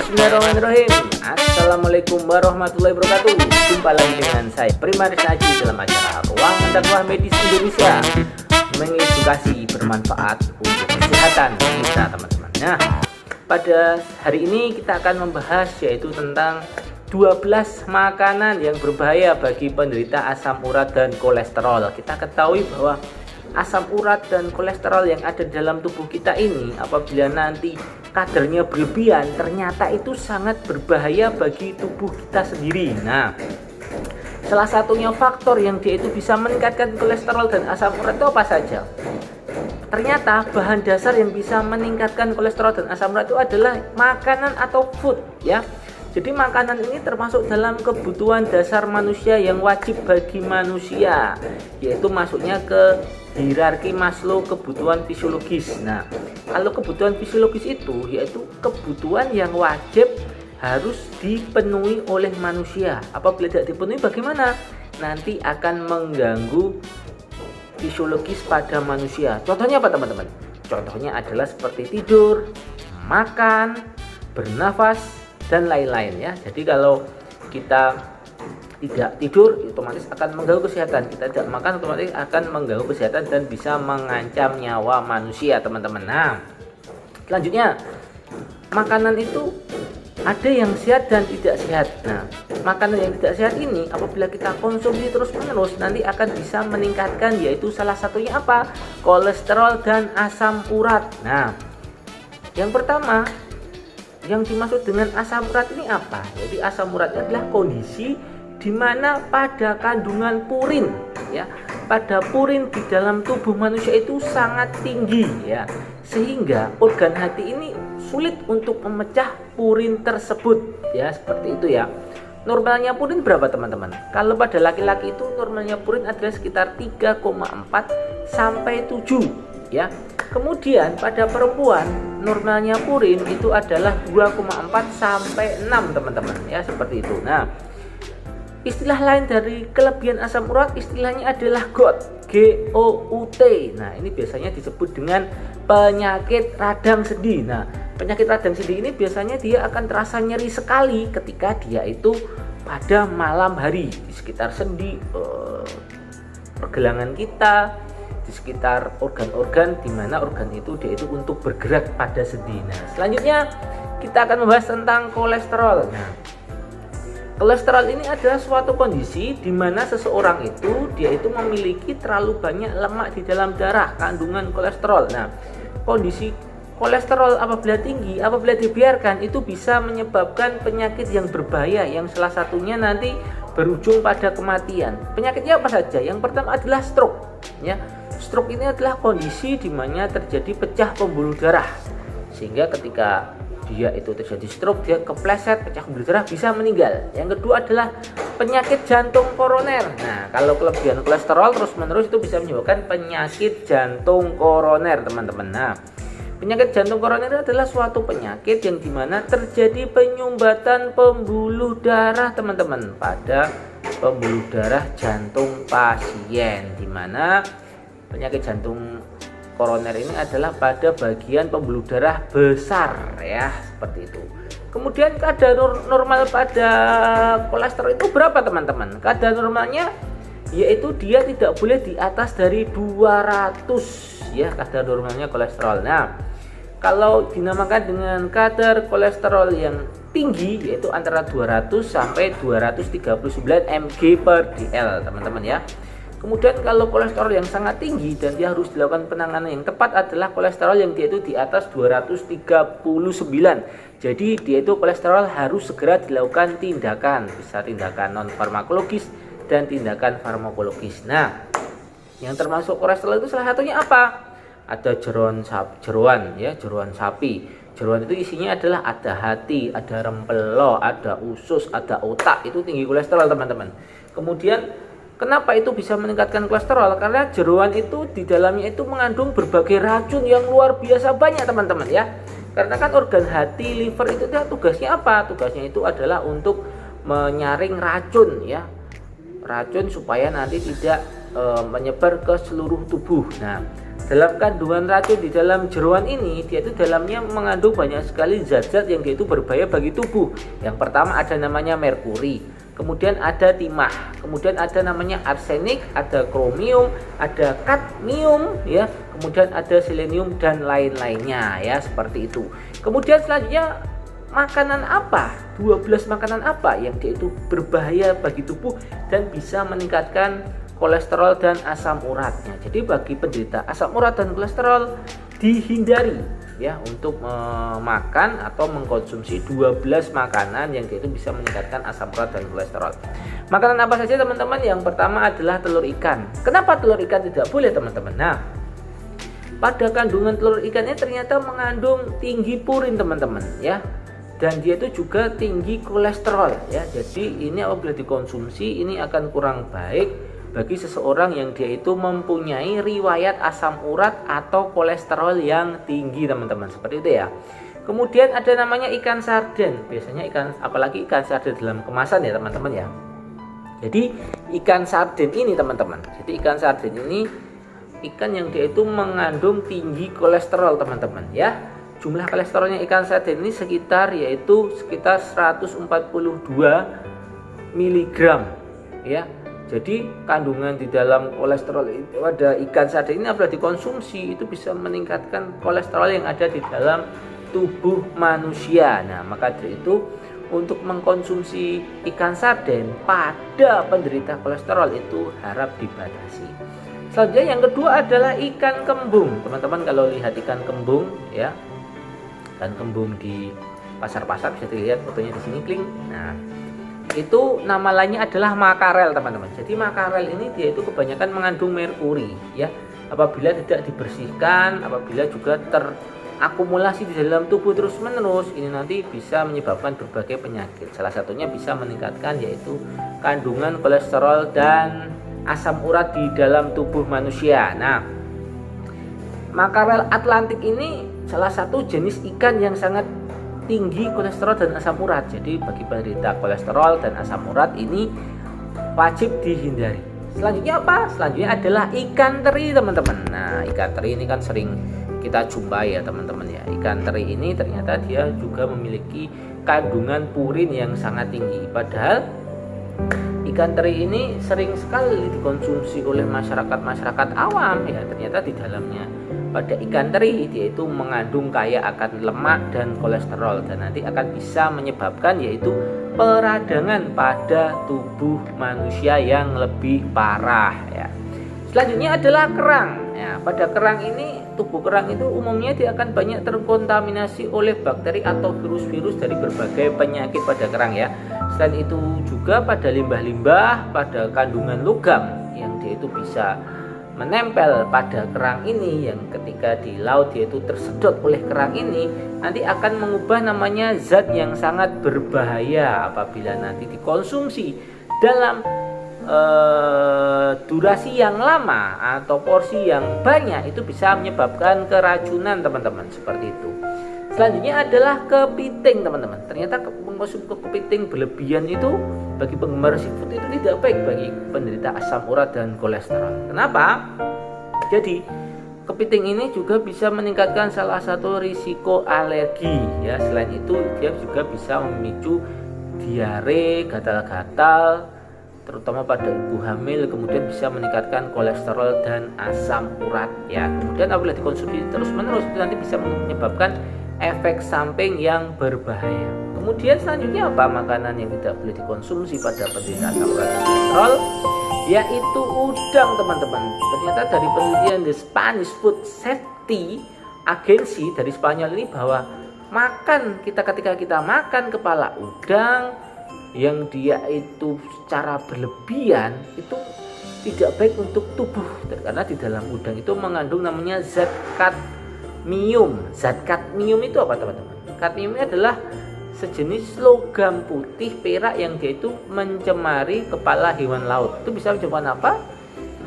Bismillahirrahmanirrahim. Assalamualaikum warahmatullahi wabarakatuh. Jumpa lagi dengan saya Primaris Haji dalam acara Ruang Dakwah Medis Indonesia, mengedukasi bermanfaat untuk kesehatan kita teman-teman. Nah, pada hari ini kita akan membahas yaitu tentang 12 makanan yang berbahaya bagi penderita asam urat dan kolesterol. Kita ketahui bahwa asam urat dan kolesterol yang ada dalam tubuh kita ini apabila nanti kadarnya berlebihan ternyata itu sangat berbahaya bagi tubuh kita sendiri. Nah, salah satunya faktor yang dia itu bisa meningkatkan kolesterol dan asam urat itu apa saja? Ternyata bahan dasar yang bisa meningkatkan kolesterol dan asam urat itu adalah makanan atau food ya. Jadi makanan ini termasuk dalam kebutuhan dasar manusia yang wajib bagi manusia, yaitu masuknya ke hierarki Maslow kebutuhan fisiologis. Nah, kalau kebutuhan fisiologis itu yaitu kebutuhan yang wajib harus dipenuhi oleh manusia. Apabila tidak dipenuhi bagaimana? Nanti akan mengganggu fisiologis pada manusia. Contohnya apa teman-teman? Contohnya adalah seperti tidur, makan, bernafas, dan lain-lain ya. Jadi kalau kita tidak tidur otomatis akan mengganggu kesehatan, kita tidak makan otomatis akan mengganggu kesehatan dan bisa mengancam nyawa manusia teman-teman. Nah, selanjutnya makanan itu ada yang sehat dan tidak sehat. Nah, makanan yang tidak sehat ini apabila kita konsumsi terus-menerus nanti akan bisa meningkatkan yaitu salah satunya apa? Kolesterol dan asam urat. Nah, yang pertama yang dimaksud dengan asam urat ini apa? Jadi asam urat adalah kondisi di mana pada kandungan purin ya, pada purin di dalam tubuh manusia itu sangat tinggi ya, sehingga organ hati ini sulit untuk memecah purin tersebut ya, seperti itu ya. Normalnya purin berapa teman-teman? Kalau pada laki-laki itu normalnya purin adalah sekitar 3,4 sampai 7 ya. Kemudian pada perempuan normalnya purin itu adalah 2,4 sampai 6 teman-teman ya, seperti itu. Nah, istilah lain dari kelebihan asam urat istilahnya adalah GOUT, GOUT. Nah, ini biasanya disebut dengan penyakit radang sendi. Nah, penyakit radang sendi ini biasanya dia akan terasa nyeri sekali ketika dia itu pada malam hari di sekitar sendi, pergelangan kita, di sekitar organ-organ di mana organ itu dia itu untuk bergerak pada sendi. Nah, selanjutnya kita akan membahas tentang kolesterol. Nah, kolesterol ini adalah suatu kondisi di mana seseorang itu dia itu memiliki terlalu banyak lemak di dalam darah, kandungan kolesterol. Nah, kondisi kolesterol apabila tinggi, apabila dibiarkan itu bisa menyebabkan penyakit yang berbahaya yang salah satunya nanti berujung pada kematian. Penyakitnya apa saja? Yang pertama adalah stroke ya. Stroke ini adalah kondisi di mana terjadi pecah pembuluh darah, sehingga ketika dia itu terjadi stroke, dia kepleset pecah pembuluh darah bisa meninggal. Yang kedua adalah penyakit jantung koroner. Nah, kalau kelebihan kolesterol terus-menerus itu bisa menyebabkan penyakit jantung koroner teman-teman. Nah, penyakit jantung koroner adalah suatu penyakit yang dimana terjadi penyumbatan pembuluh darah teman-teman pada pembuluh darah jantung pasien, dimana penyakit jantung koroner ini adalah pada bagian pembuluh darah besar ya, seperti itu. Kemudian kadar normal pada kolesterol itu berapa teman-teman? Kadar normalnya yaitu dia tidak boleh di atas dari 200 ya, kadar normalnya kolesterol. Nah, kalau dinamakan dengan kadar kolesterol yang tinggi yaitu antara 200 sampai 239 mg per dl teman-teman ya. Kemudian kalau kolesterol yang sangat tinggi dan dia harus dilakukan penanganan yang tepat adalah kolesterol yang dia itu di atas 239. Jadi dia itu kolesterol harus segera dilakukan tindakan, bisa tindakan non farmakologis dan tindakan farmakologis. Nah, yang termasuk kolesterol itu salah satunya apa? Ada jeroan sapi. Jeroan itu isinya adalah ada hati, ada rempelo, ada usus, ada otak. Itu tinggi kolesterol teman-teman. Kemudian kenapa itu bisa meningkatkan kolesterol? Karena jeroan itu di dalamnya itu mengandung berbagai racun yang luar biasa banyak teman-teman ya. Karena kan organ hati, liver itu tugasnya apa? Tugasnya itu adalah untuk menyaring racun ya. Racun supaya nanti tidak menyebar ke seluruh tubuh. Nah, dalam kandungan racun di dalam jeroan ini, dia itu dalamnya mengandung banyak sekali zat-zat yang dia itu berbahaya bagi tubuh. Yang pertama ada namanya merkuri, kemudian ada timah, kemudian ada namanya arsenik, ada kromium, ada kadmium ya, kemudian ada selenium dan lain-lainnya ya, seperti itu. Kemudian selanjutnya makanan apa? 12 makanan apa yang dia itu berbahaya bagi tubuh dan bisa meningkatkan kolesterol dan asam uratnya. Jadi bagi penderita asam urat dan kolesterol dihindari ya untuk memakan atau mengkonsumsi 12 makanan yang dia itu bisa meningkatkan asam urat dan kolesterol. Makanan apa saja teman-teman? Yang pertama adalah telur ikan. Kenapa telur ikan tidak boleh teman-teman? Nah, pada kandungan telur ikannya ternyata mengandung tinggi purin teman-teman ya. Dan dia itu juga tinggi kolesterol ya. Jadi ini apabila dikonsumsi ini akan kurang baik bagi seseorang yang dia itu mempunyai riwayat asam urat atau kolesterol yang tinggi teman-teman, seperti itu ya. Kemudian ada namanya ikan sarden. Biasanya apalagi ikan sarden dalam kemasan ya teman-teman ya. Jadi ikan sarden ini teman-teman. Jadi ikan sarden ini ikan yang dia itu mengandung tinggi kolesterol teman-teman ya. Jumlah kolesterolnya ikan sarden ini sekitar 142 mg ya. Jadi kandungan di dalam kolesterol itu ada ikan sarden ini apabila dikonsumsi itu bisa meningkatkan kolesterol yang ada di dalam tubuh manusia. Nah, maka dari itu untuk mengkonsumsi ikan sarden pada penderita kolesterol itu harap dibatasi. Selanjutnya yang kedua adalah ikan kembung. Teman-teman kalau lihat ikan kembung ya, ikan kembung di pasar-pasar bisa dilihat fotonya di sini, kling. Nah, itu nama lainnya adalah makarel teman-teman. Jadi makarel ini dia itu kebanyakan mengandung merkuri ya. Apabila tidak dibersihkan, apabila juga terakumulasi di dalam tubuh terus-menerus, ini nanti bisa menyebabkan berbagai penyakit. Salah satunya bisa meningkatkan yaitu kandungan kolesterol dan asam urat di dalam tubuh manusia. Nah, makarel Atlantik ini salah satu jenis ikan yang sangat tinggi kolesterol dan asam urat. Jadi bagi penderita kolesterol dan asam urat ini wajib dihindari. Selanjutnya apa? Selanjutnya adalah ikan teri teman-teman. Nah, ikan teri ini kan sering kita jumpai ya teman-teman ya. Ikan teri ini ternyata dia juga memiliki kandungan purin yang sangat tinggi. Padahal ikan teri ini sering sekali dikonsumsi oleh masyarakat awam ya. Ternyata di dalamnya pada ikan teri dia itu mengandung kaya akan lemak dan kolesterol dan nanti akan bisa menyebabkan yaitu peradangan pada tubuh manusia yang lebih parah ya. Selanjutnya adalah kerang ya. Pada kerang ini, tubuh kerang itu umumnya dia akan banyak terkontaminasi oleh bakteri atau virus-virus dari berbagai penyakit pada kerang ya. Selain itu juga pada limbah-limbah, pada kandungan logam yang dia itu bisa menempel pada kerang ini, yang ketika di laut dia itu tersedot oleh kerang ini nanti akan mengubah namanya zat yang sangat berbahaya. Apabila nanti dikonsumsi dalam durasi yang lama atau porsi yang banyak itu bisa menyebabkan keracunan teman-teman, seperti itu. Selanjutnya adalah kepiting teman-teman. Ternyata mengkonsumsi kepiting berlebihan itu bagi penggemar seafood itu tidak baik bagi penderita asam urat dan kolesterol. Kenapa? Jadi kepiting ini juga bisa meningkatkan salah satu risiko alergi ya. Selain itu dia juga bisa memicu diare, gatal-gatal terutama pada ibu hamil, kemudian bisa meningkatkan kolesterol dan asam urat ya. Kemudian apabila dikonsumsi terus-menerus itu nanti bisa menyebabkan efek samping yang berbahaya. Kemudian selanjutnya apa makanan yang tidak boleh dikonsumsi pada penderita asam urat dan kolesterol? Yaitu udang teman-teman. Ternyata dari penelitian The Spanish Food Safety Agency dari Spanyol ini bahwa ketika kita makan kepala udang yang dia itu secara berlebihan itu tidak baik untuk tubuh, karena di dalam udang itu mengandung namanya zat kadmium. Zat kadmium itu apa teman-teman? Kadmium ini adalah sejenis logam putih perak yang dia itu mencemari kepala hewan laut. Itu bisa menyebabkan apa?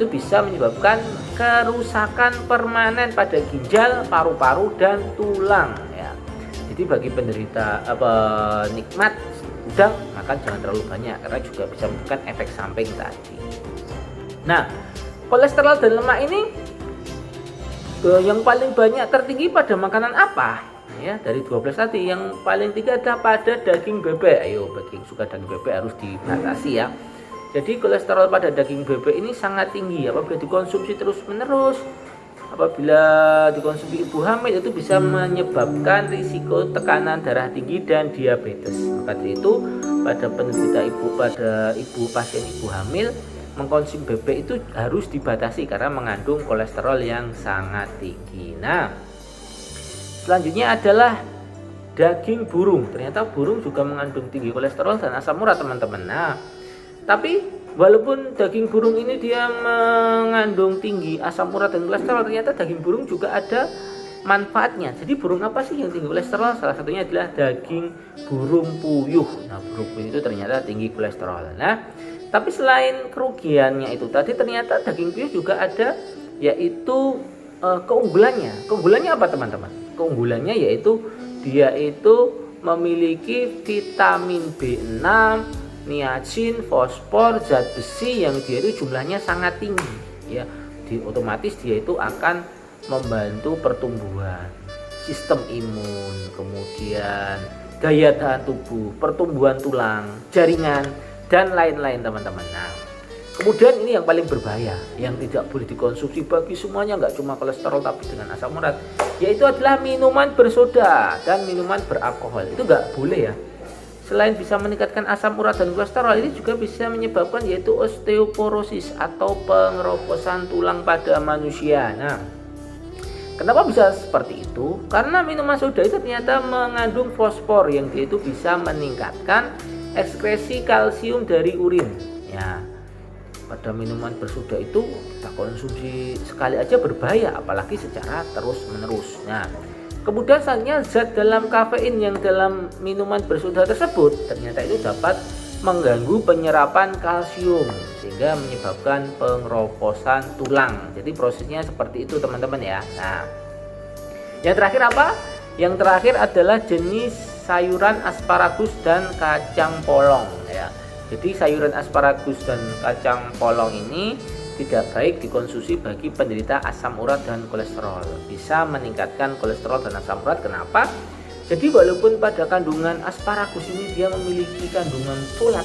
Itu bisa menyebabkan kerusakan permanen pada ginjal, paru-paru dan tulang ya. Jadi bagi penderita penikmat udang makan jangan terlalu banyak karena juga bisa menyebabkan efek samping tadi. Nah, kolesterol dan lemak ini Yang paling banyak tertinggi pada makanan apa? Ya, dari 12 tadi yang paling tinggi ada pada daging bebek. Ayo, bagi yang suka daging bebek harus dibatasi ya. Jadi kolesterol pada daging bebek ini sangat tinggi apabila dikonsumsi terus-menerus. Apabila dikonsumsi ibu hamil itu bisa menyebabkan risiko tekanan darah tinggi dan diabetes. Maka dari itu pada penderita ibu pasien ibu hamil mengkonsumsi bebek itu harus dibatasi karena mengandung kolesterol yang sangat tinggi. Nah, selanjutnya adalah daging burung. Ternyata burung juga mengandung tinggi kolesterol dan asam urat, teman-teman. Nah, tapi walaupun daging burung ini dia mengandung tinggi asam urat dan kolesterol, ternyata daging burung juga ada manfaatnya. Jadi burung apa sih yang tinggi kolesterol? Salah satunya adalah daging burung puyuh. Nah, burung puyuh itu ternyata tinggi kolesterol. Nah, tapi selain kerugiannya itu tadi, ternyata daging puyuh juga ada yaitu keunggulannya. Keunggulannya apa, teman-teman? Keunggulannya yaitu dia itu memiliki vitamin B6, niacin, fosfor, zat besi yang dia itu jumlahnya sangat tinggi ya. Otomatis dia itu akan membantu pertumbuhan sistem imun, kemudian daya tahan tubuh, pertumbuhan tulang, jaringan dan lain-lain, teman-teman. Nah, kemudian ini yang paling berbahaya yang tidak boleh dikonsumsi bagi semuanya, nggak cuma kolesterol tapi dengan asam urat, yaitu adalah minuman bersoda dan minuman beralkohol. Itu nggak boleh ya. Selain bisa meningkatkan asam urat dan kolesterol, ini juga bisa menyebabkan yaitu osteoporosis atau pengeroposan tulang pada manusia. Nah, kenapa bisa seperti itu? Karena minuman soda itu ternyata mengandung fosfor yang dia itu bisa meningkatkan ekskresi kalsium dari urin. Ya, pada minuman bersoda itu kita konsumsi sekali aja berbahaya, apalagi secara terus-menerus. Nah, kemudian selanjutnya zat dalam kafein yang dalam minuman bersoda tersebut ternyata itu dapat mengganggu penyerapan kalsium sehingga menyebabkan pengeroposan tulang. Jadi prosesnya seperti itu, teman-teman ya. Nah, yang terakhir apa? Yang terakhir adalah jenis sayuran asparagus dan kacang polong ya. Jadi sayuran asparagus dan kacang polong ini tidak baik dikonsumsi bagi penderita asam urat dan kolesterol. Bisa meningkatkan kolesterol dan asam urat. Kenapa? Jadi walaupun pada kandungan asparagus ini dia memiliki kandungan folat,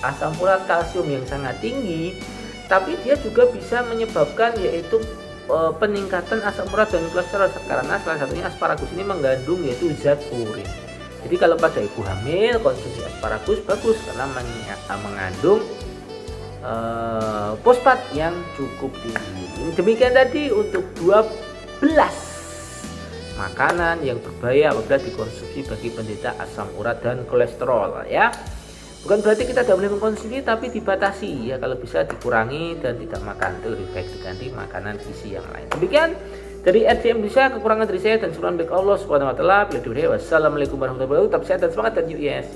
asam folat, kalsium yang sangat tinggi, tapi dia juga bisa menyebabkan yaitu peningkatan asam urat dan kolesterol karena salah satunya asparagus ini mengandung yaitu zat purin. Jadi kalau pada ibu hamil konsumsi asparagus bagus karena mengandung fosfat yang cukup tinggi. Demikian tadi untuk 12 makanan yang berbahaya apabila dikonsumsi bagi penderita asam urat dan kolesterol ya. Bukan berarti kita tidak boleh mengkonsumsi, tapi dibatasi ya. Kalau bisa dikurangi dan tidak makan, itu lebih baik diganti makanan gizi yang lain. Demikian dari RCM bisa, kekurangan dari saya dan subhanahu Allah subhanahu wa ta'ala. Wassalamualaikum warahmatullahi wabarakatuh. Tetap sehat dan semangat dan yuk yes.